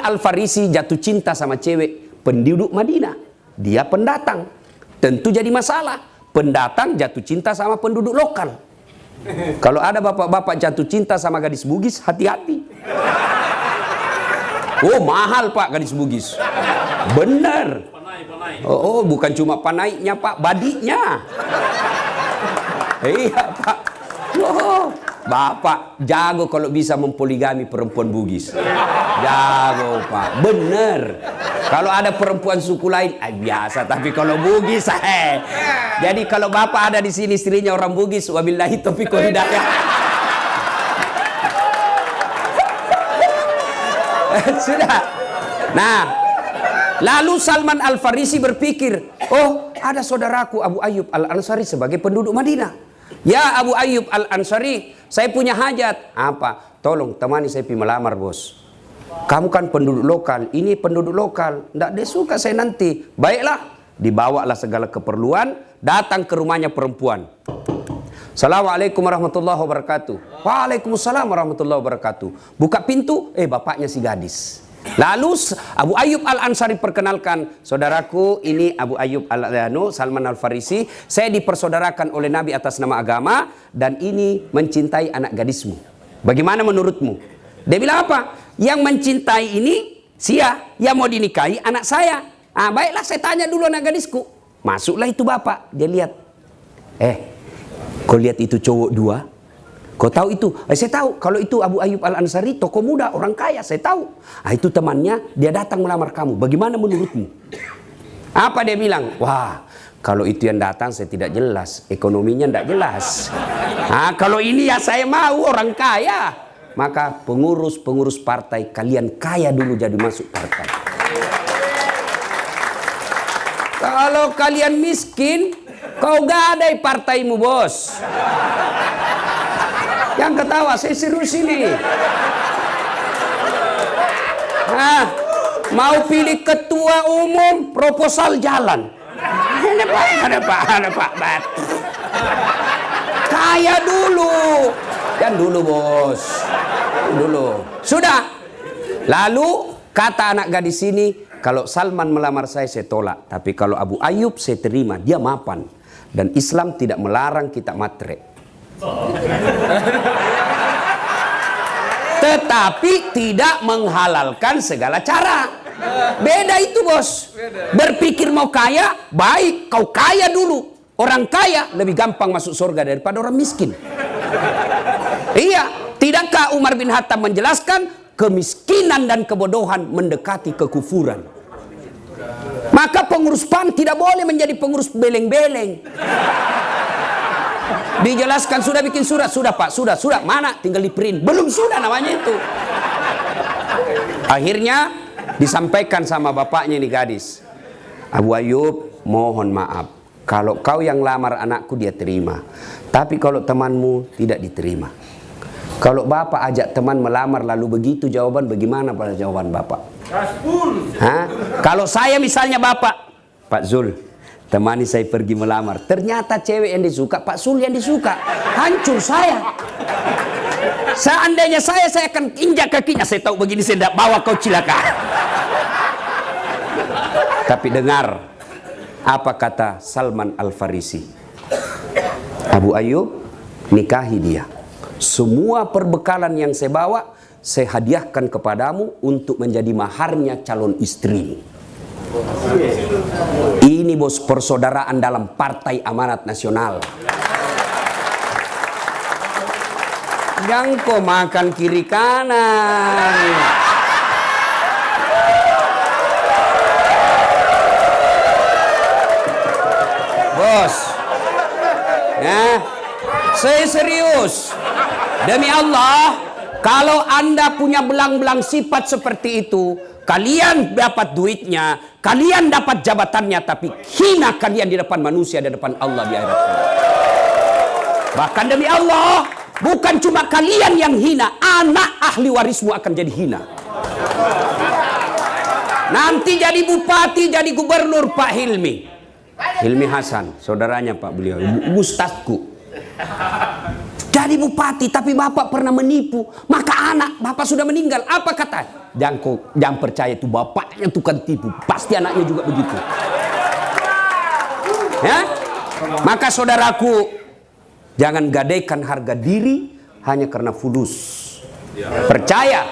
Salman Al-Farisi jatuh cinta sama cewek penduduk Madinah. Dia pendatang. Tentu jadi masalah. Pendatang jatuh cinta sama penduduk lokal. Kalau ada bapak-bapak jatuh cinta sama gadis Bugis, hati-hati. Oh, mahal Pak gadis Bugis. Benar. Oh, bukan cuma panaiknya Pak, badinya. Iya Pak. Oh, Bapak jago kalau bisa mempoligami perempuan Bugis. Jago Pak, bener. Kalau ada perempuan suku lain, biasa. Tapi kalau Bugis, Jadi kalau Bapak ada di sini istrinya orang Bugis, wabillahi taufiq wal hidayah. Sudah. Nah, lalu Salman Al-Farisi berpikir, oh ada saudaraku Abu Ayyub Al-Ansari sebagai penduduk Madinah. Ya Abu Ayyub Al-Ansari, saya punya hajat. Apa? Tolong temani saya pergi melamar bos. Kamu kan penduduk lokal, ini penduduk lokal. Tidak dia suka saya nanti. Baiklah, dibawalah segala keperluan, datang ke rumahnya perempuan. Assalamualaikum warahmatullahi wabarakatuh. Waalaikumsalam warahmatullahi wabarakatuh. Buka pintu, bapaknya si gadis. Lalu Abu Ayyub Al-Ansari perkenalkan, saudaraku ini Abu Ayyub Salman Al-Farisi, saya dipersaudarakan oleh Nabi atas nama agama dan ini mencintai anak gadismu. Bagaimana menurutmu? Dia bilang apa? Yang mencintai ini yang mau dinikahi anak saya. Baiklah saya tanya dulu anak gadisku. Masuklah itu bapak, dia lihat. Kau lihat itu cowok dua? Kau tahu itu? Saya tahu. Kalau itu Abu Ayyub Al-Ansari, tokoh muda, orang kaya, saya tahu. Itu temannya, dia datang melamar kamu. Bagaimana menurutmu? Apa dia bilang? Wah, kalau itu yang datang saya tidak jelas. Ekonominya tidak jelas. Kalau ini ya saya mau, orang kaya. Maka pengurus-pengurus partai, kalian kaya dulu jadi masuk partai. Kalau kalian miskin, kau gadai partaimu bos. Yang ketawa, saya serius ini. Mau pilih ketua umum, proposal jalan. Ada pak. Kaya dulu. Jangan dulu bos. Dulu. Sudah. Lalu kata anak gadis ini, kalau Salman melamar saya tolak. Tapi kalau Abu Ayyub saya terima, dia mapan. Dan Islam tidak melarang kita matre. Tetapi tidak menghalalkan segala cara. Beda itu bos. Berpikir mau kaya, baik kau kaya dulu. Orang kaya lebih gampang masuk surga daripada orang miskin. Iya, tidakkah Umar bin Khattab menjelaskan kemiskinan dan kebodohan mendekati kekufuran? Maka pengurus PAN tidak boleh menjadi pengurus beleng-beleng. Dijelaskan sudah bikin surat, sudah pak, sudah, mana? Tinggal di print, belum sudah namanya itu. Akhirnya disampaikan sama bapaknya ini gadis, Abu Ayyub mohon maaf, kalau kau yang lamar anakku dia terima, tapi kalau temanmu tidak diterima. Kalau bapak ajak teman melamar lalu begitu jawaban, bagaimana pada jawaban bapak? Kalau saya misalnya bapak, Pak Zul, temani saya pergi melamar. Ternyata cewek yang disuka, Pak Sul yang disuka. Hancur saya. Seandainya saya akan injak kakinya. Saya tahu begini saya tidak bawa kau cilaka. Tapi dengar apa kata Salman Al-Farisi. Abu Ayyub, nikahi dia. Semua perbekalan yang saya bawa, saya hadiahkan kepadamu untuk menjadi maharnya calon istri. Ini bos persaudaraan dalam Partai Amanat Nasional. Jangan kau makan kiri kanan. Bos, saya serius. Demi Allah, kalau Anda punya belang-belang sifat seperti itu, kalian dapat duitnya, kalian dapat jabatannya, tapi hina kalian di depan manusia, di depan Allah di akhirat. Bahkan demi Allah, bukan cuma kalian yang hina, anak ahli warismu akan jadi hina. Nanti jadi bupati, jadi gubernur Pak Hilmi Hasan, saudaranya Pak beliau, ustadzku. Jadi bupati, tapi bapak pernah menipu, maka anak bapak sudah meninggal. Apa kata? jangan percaya itu bapaknya tukang tipu, pasti anaknya juga begitu. Ya, maka saudaraku, jangan gadaikan harga diri hanya karena fulus. Percaya,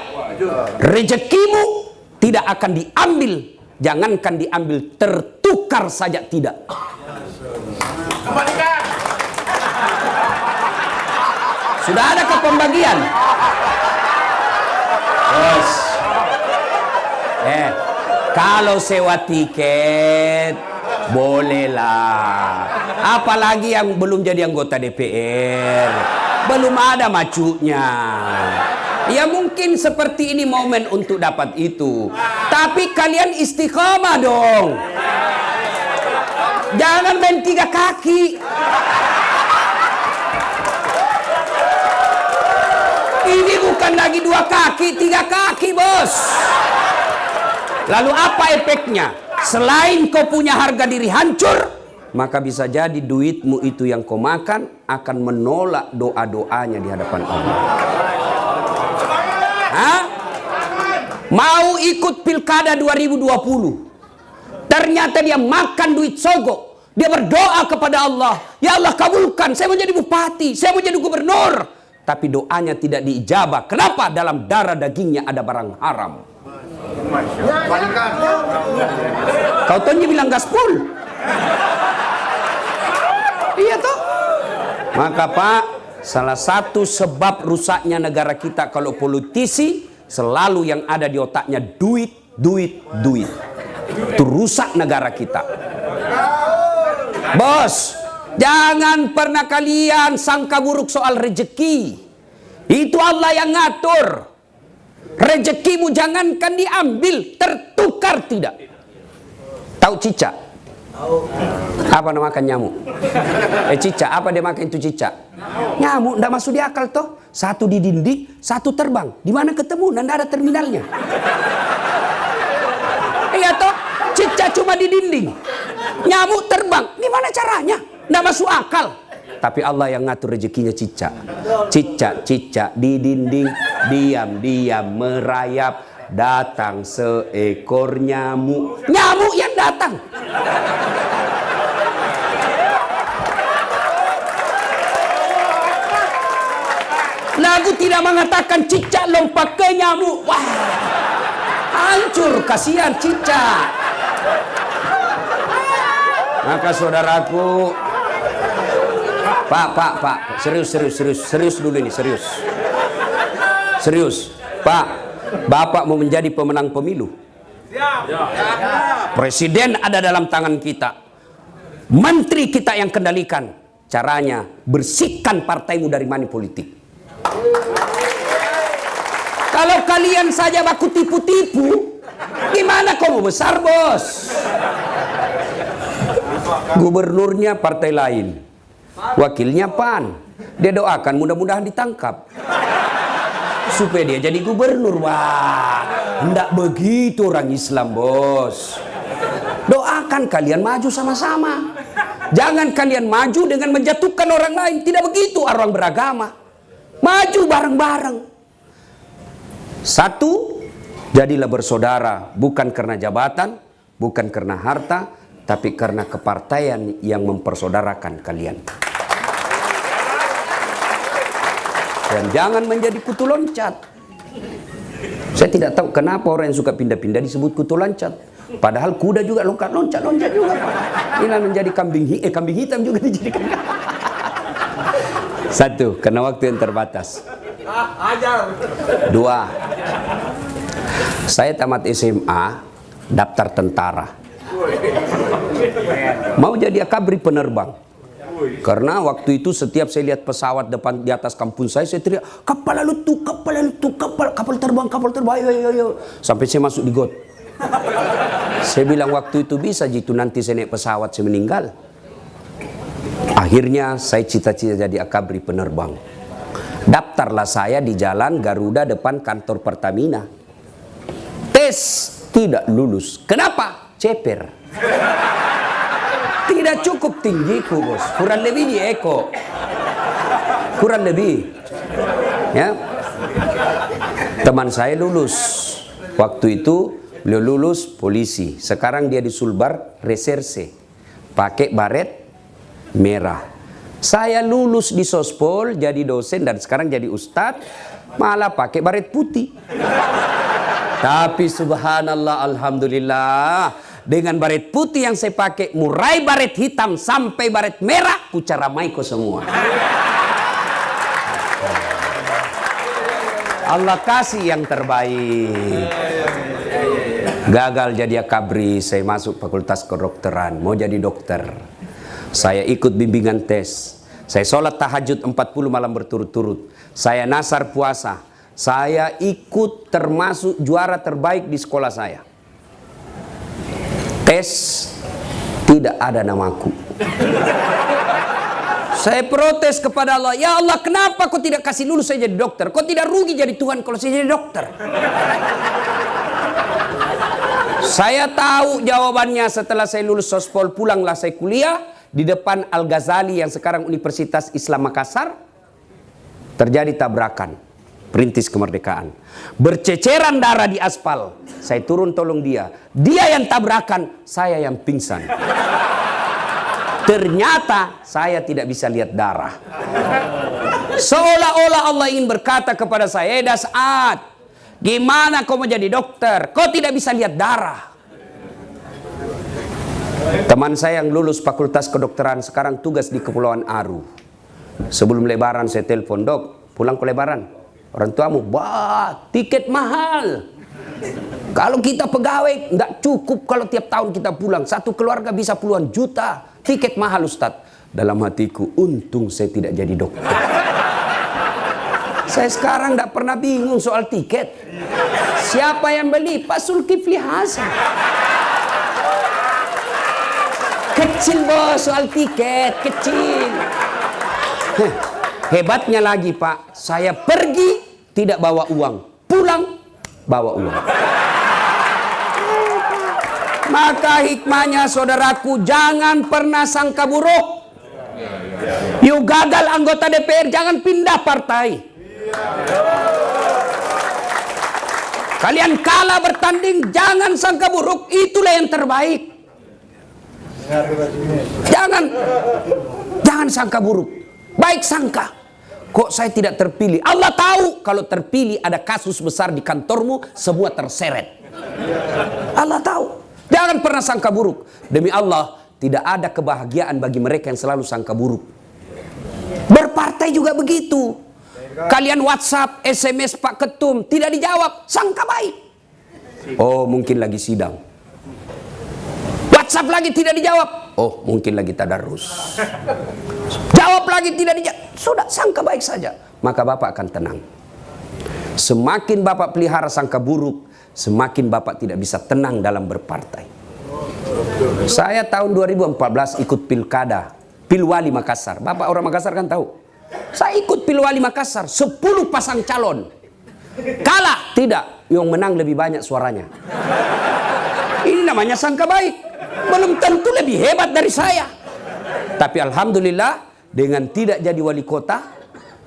rezekimu tidak akan diambil, jangankan diambil, tertukar saja tidak. Sudah ada ke pembagian? Yes. Kalau sewa tiket bolehlah. Apalagi yang belum jadi anggota DPR, belum ada macunya. Ya mungkin seperti ini momen untuk dapat itu. Tapi kalian istiqamah dong. Jangan main 3 kaki. Ini bukan lagi 2 kaki, 3 kaki, bos. Lalu apa efeknya? Selain kau punya harga diri hancur, maka bisa jadi duitmu itu yang kau makan akan menolak doa-doanya di hadapan Allah. Hah? Mau ikut pilkada 2020, ternyata dia makan duit sogok. Dia berdoa kepada Allah, ya Allah kabulkan, saya mau jadi bupati, saya mau jadi gubernur. Tapi doanya tidak diijabah. Kenapa? Dalam darah dagingnya ada barang haram. Kau Tony bilang gaspol. Iya toh. Maka Pak, salah satu sebab rusaknya negara kita kalau politisi selalu yang ada di otaknya duit, duit, duit. Itu rusak negara kita. Bos, jangan pernah kalian sangka buruk soal rezeki. Itu Allah yang ngatur. Rezekimu jangankan diambil, tertukar tidak. Tahu cicak? Apa namakan nyamuk? Cicak, apa dia makan itu cicak? Nyamuk, ndak masuk di akal toh. Satu di dinding, satu terbang. Di mana ketemu? Ndak ada terminalnya. Iya toh, cicak cuma di dinding. Nyamuk terbang, gimana caranya? Nggak masuk akal. Tapi Allah yang ngatur rezekinya cicak. Cicak di dinding, diam-diam merayap. Datang seekor nyamuk. Nyamuk yang datang. Lagu tidak mengatakan cicak lompat ke nyamuk. Wah, hancur, kasihan cicak. Maka saudaraku, Pak, serius dulu ini, serius. Pak, Bapak mau menjadi pemenang pemilu. Presiden ada dalam tangan kita. Menteri kita yang kendalikan. Caranya, bersihkan partaimu dari money politik. Kalau kalian saja baku tipu-tipu, gimana kau mau besar, bos? Gubernurnya partai lain, wakilnya PAN. Dia doakan mudah-mudahan ditangkap supaya dia jadi gubernur. Wah, hendak begitu orang Islam, bos. Doakan kalian maju sama-sama. Jangan kalian maju dengan menjatuhkan orang lain. Tidak begitu orang beragama. Maju bareng-bareng. Satu, jadilah bersaudara. Bukan karena jabatan, bukan karena harta, tapi karena kepartaian yang mempersaudarakan kalian. Dan jangan menjadi kutu loncat. Saya tidak tahu kenapa orang yang suka pindah-pindah disebut kutu loncat. Padahal kuda juga loncat juga. Ini menjadi kambing hitam juga dijadikan. Satu, karena waktu yang terbatas. Dua, saya tamat SMA, daftar tentara. Mau jadi akabri penerbang. Karena waktu itu setiap saya lihat pesawat depan di atas kampung saya teriak, kapal terbang, ayo. Sampai saya masuk di got. Saya bilang waktu itu bisa jitu nanti saya naik pesawat saya meninggal. Akhirnya saya cita-cita jadi akabri penerbang. Daftarlah saya di jalan Garuda depan kantor Pertamina. Tes tidak lulus. Kenapa? Ceper. Tidak cukup tinggiku, bos. Kurang lebih di Eko. Kurang lebih. Ya. Teman saya lulus. Waktu itu beliau lulus polisi. Sekarang dia di Sulbar reserse. Pakai baret merah. Saya lulus di Sospol jadi dosen dan sekarang jadi ustadz. Malah pakai baret putih. Tapi subhanallah, alhamdulillah, dengan baret putih yang saya pakai, mulai baret hitam sampai baret merah, ku caramai ko semua. Allah kasih yang terbaik. Gagal jadi akabri, saya masuk fakultas kedokteran, mau jadi dokter. Saya ikut bimbingan tes. Saya sholat tahajud 40 malam berturut-turut. Saya nasar puasa. Saya ikut termasuk juara terbaik di sekolah saya. Tes, tidak ada namaku. Saya protes kepada Allah. Ya Allah, kenapa kau tidak kasih lulus saya jadi dokter? Kau tidak rugi jadi Tuhan kalau saya jadi dokter? Saya tahu jawabannya setelah saya lulus Sospol, pulanglah saya kuliah di depan Al-Ghazali yang sekarang Universitas Islam Makassar. Terjadi tabrakan. Perintis kemerdekaan. Berceceran darah di aspal. Saya turun tolong dia. Dia yang tabrakan, saya yang pingsan. Ternyata saya tidak bisa lihat darah. Seolah-olah Allah ingin berkata kepada saya, Das'ad, gimana kau mau jadi dokter? Kau tidak bisa lihat darah. Teman saya yang lulus fakultas kedokteran sekarang tugas di Kepulauan Aru. Sebelum lebaran saya telepon, Dok, pulang ke lebaran. Orang tuamu, wah, tiket mahal. Kalau kita pegawai, tidak cukup kalau tiap tahun kita pulang. Satu keluarga bisa puluhan juta. Tiket mahal, Ustadz. Dalam hatiku, untung saya tidak jadi dokter. Saya sekarang tidak pernah bingung soal tiket. Siapa yang beli? Pak Zulkifli Hasan. Kecil bos soal tiket, kecil. Hebatnya lagi Pak, saya pergi tidak bawa uang, pulang bawa uang. Maka hikmahnya saudaraku, jangan pernah sangka buruk. You gagal anggota DPR, jangan pindah partai. Kalian kalah bertanding, jangan sangka buruk, itulah yang terbaik. Jangan sangka buruk, baik sangka. Kok saya tidak terpilih? Allah tahu kalau terpilih ada kasus besar di kantormu, semua terseret. Allah tahu. Jangan pernah sangka buruk. Demi Allah, tidak ada kebahagiaan bagi mereka yang selalu sangka buruk. Berpartai juga begitu. Kalian WhatsApp, SMS Pak Ketum, tidak dijawab, sangka baik. Oh, mungkin lagi sidang. WhatsApp lagi tidak dijawab. Oh, mungkin lagi tadarus. Jawab lagi tidak dijawab. Sudah, sangka baik saja. Maka Bapak akan tenang. Semakin Bapak pelihara sangka buruk, semakin Bapak tidak bisa tenang dalam berpartai. Saya tahun 2014 ikut pilkada, Pilwali Makassar. Bapak orang Makassar kan tahu. Saya ikut Pilwali Makassar, 10 pasang calon. Kalah? Tidak. Yang menang lebih banyak suaranya. Ini namanya sangka baik. Belum tentu lebih hebat dari saya. Tapi alhamdulillah, dengan tidak jadi wali kota,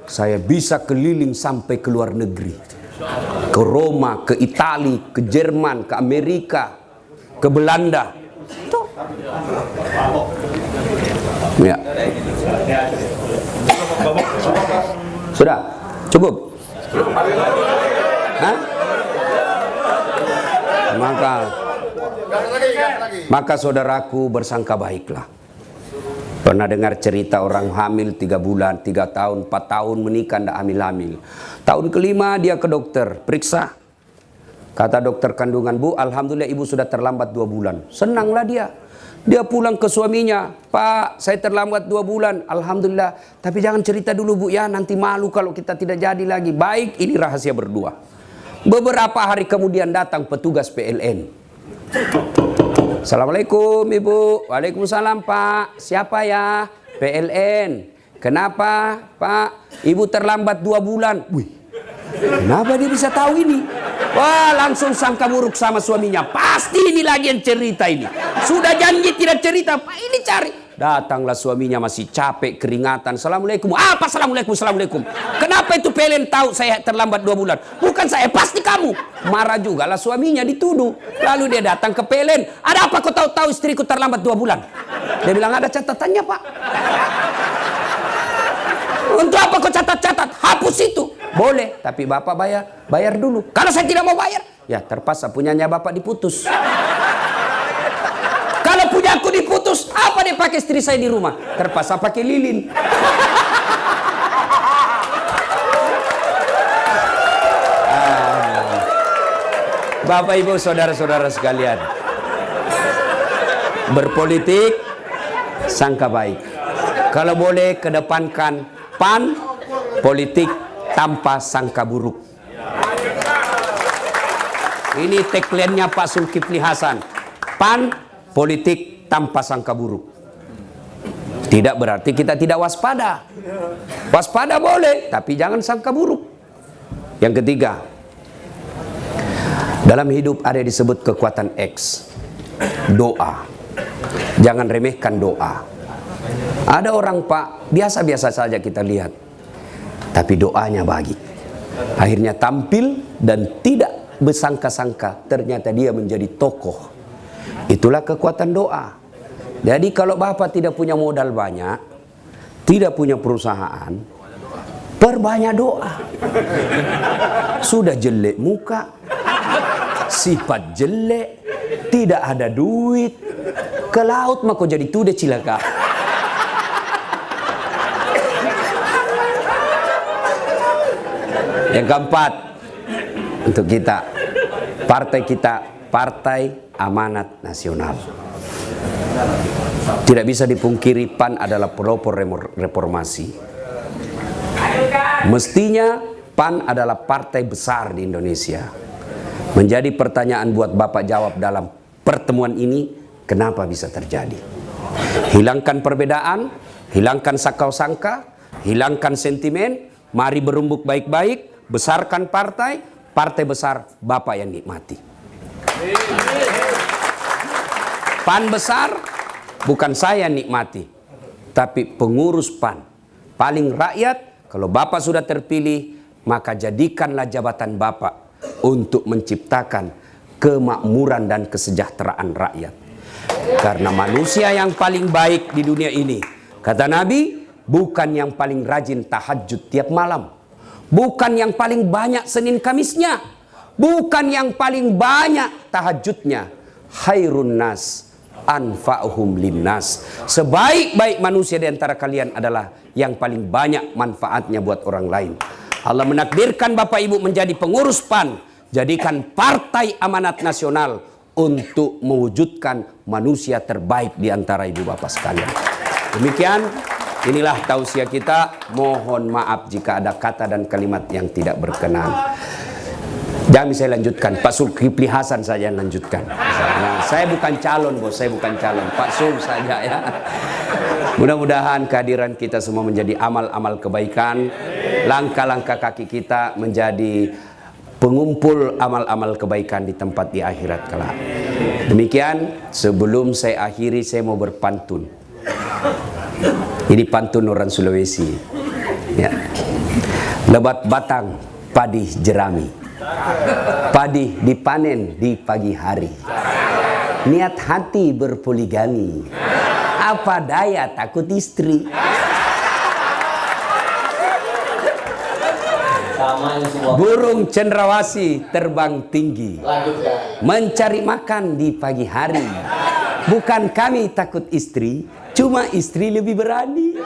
saya bisa keliling sampai ke luar negeri. Ke Roma, ke Italia, ke Jerman, ke Amerika, ke Belanda. Tuh. Ya. Sudah? Cukup? Hah? Maka saudaraku bersangka baiklah. Pernah dengar cerita orang hamil 3 bulan, 3 tahun, 4 tahun menikah tidak hamil-hamil. Tahun kelima dia ke dokter, periksa. Kata dokter kandungan, Bu, alhamdulillah ibu sudah terlambat 2 bulan. Senanglah dia. Dia pulang ke suaminya, Pak, saya terlambat 2 bulan, alhamdulillah. Tapi jangan cerita dulu Bu ya, nanti malu kalau kita tidak jadi lagi. Baik, ini rahasia berdua. Beberapa hari kemudian datang petugas PLN. Assalamualaikum Ibu. Waalaikumsalam Pak. Siapa ya? PLN. Kenapa Pak? Ibu terlambat 2 bulan. Wih, kenapa dia bisa tahu ini? Wah, langsung sangka buruk sama suaminya. Pasti ini lagi yang cerita ini. Sudah janji tidak cerita, Pak ini cari. Datanglah suaminya masih capek, keringatan. Assalamualaikum. Apa assalamualaikum, assalamualaikum. Kenapa Kenapa itu PLN tahu saya terlambat 2 bulan? Bukan saya, pasti kamu. Marah juga lah suaminya, dituduh. Lalu dia datang ke PLN. Ada apa kau tahu-tahu istriku terlambat 2 bulan? Dia bilang, ada catatannya Pak. Untuk apa kau catat-catat? Hapus itu. Boleh, tapi Bapak bayar dulu. Karena saya tidak mau bayar. Ya terpaksa punyanya Bapak diputus. Kalau punya aku diputus, apa dia pakai istri saya di rumah? Terpaksa pakai lilin. Bapak Ibu saudara-saudara sekalian, berpolitik sangka baik. Kalau boleh kedepankan PAN, politik tanpa sangka buruk. Ini tagline-nya Pak Zulkifli Hasan. PAN, politik tanpa sangka buruk. Tidak berarti kita tidak waspada. Waspada boleh, tapi jangan sangka buruk. Yang ketiga, dalam hidup ada disebut kekuatan X. Doa. Jangan remehkan doa. Ada orang Pak, biasa-biasa saja kita lihat. Tapi doanya baik. Akhirnya tampil dan tidak bersangka-sangka ternyata dia menjadi tokoh. Itulah kekuatan doa. Jadi kalau Bapak tidak punya modal banyak, tidak punya perusahaan, perbanyak doa. Sudah jelek muka, sifat jelek, tidak ada duit, ke laut maka jadi tude cilaka. Yang keempat, untuk kita, Partai Amanat Nasional. Tidak bisa dipungkiri PAN adalah pelopor reformasi. Mestinya PAN adalah partai besar di Indonesia. Menjadi pertanyaan buat Bapak jawab dalam pertemuan ini, kenapa bisa terjadi? Hilangkan perbedaan, hilangkan sakau sangka, hilangkan sentimen, mari berumbuk baik-baik, besarkan partai besar Bapak yang nikmati. PAN besar bukan saya nikmati, tapi pengurus PAN. Paling rakyat, kalau Bapak sudah terpilih, maka jadikanlah jabatan Bapak untuk menciptakan kemakmuran dan kesejahteraan rakyat. Karena manusia yang paling baik di dunia ini, kata Nabi, bukan yang paling rajin tahajud tiap malam, bukan yang paling banyak Senin Kamisnya, bukan yang paling banyak tahajudnya. Khairun nas anfa'uhum linnas. Sebaik-baik manusia di antara kalian adalah yang paling banyak manfaatnya buat orang lain. Allah menakdirkan Bapak Ibu menjadi pengurus PAN. Jadikan Partai Amanat Nasional untuk mewujudkan manusia terbaik di antara ibu bapak sekalian. Demikian, inilah tausiah kita. Mohon maaf jika ada kata dan kalimat yang tidak berkenan. Jangan saya lanjutkan, Pak Zulkifli Hasan saja yang lanjutkan. Saya bukan calon bos, saya bukan calon, Pak Zul saja ya. Mudah-mudahan kehadiran kita semua menjadi amal-amal kebaikan, langkah-langkah kaki kita menjadi pengumpul amal-amal kebaikan di tempat di akhirat kelak. Demikian, sebelum saya akhiri saya mau berpantun. Ini pantun orang Sulawesi. Ya. Lebat batang padi jerami. Padi dipanen di pagi hari. Niat hati berpoligami. Apa daya takut istri. Burung cendrawasih terbang tinggi, mencari makan di pagi hari. Bukan kami takut istri, cuma istri lebih berani.